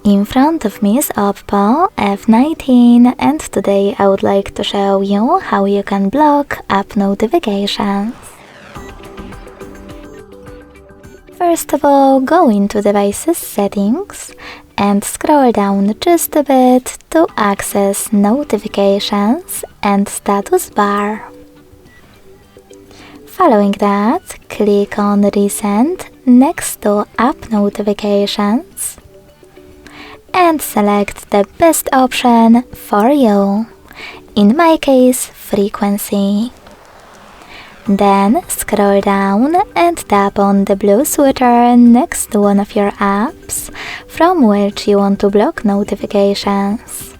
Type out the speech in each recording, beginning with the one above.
In front of me is Oppo F19 and today I would like to show you how you can block app notifications. First of all, go into Devices Settings and scroll down just a bit to access Notifications and Status Bar. Following that, click on Recent next to App Notifications and select the best option for you, in my case, Frequency. Then scroll down and tap on the blue switcher next to one of your apps from which you want to block notifications.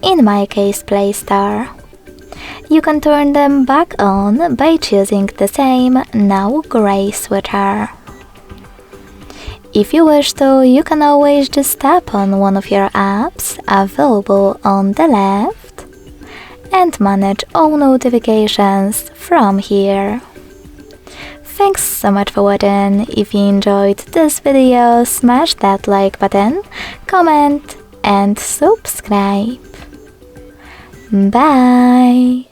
In my case, Play Store. You can turn them back on by choosing the same now gray switcher. If you wish to, you can always just tap on one of your apps available on the left and manage all notifications from here. Thanks so much for watching. If you enjoyed this video, smash that like button, comment and subscribe. Bye!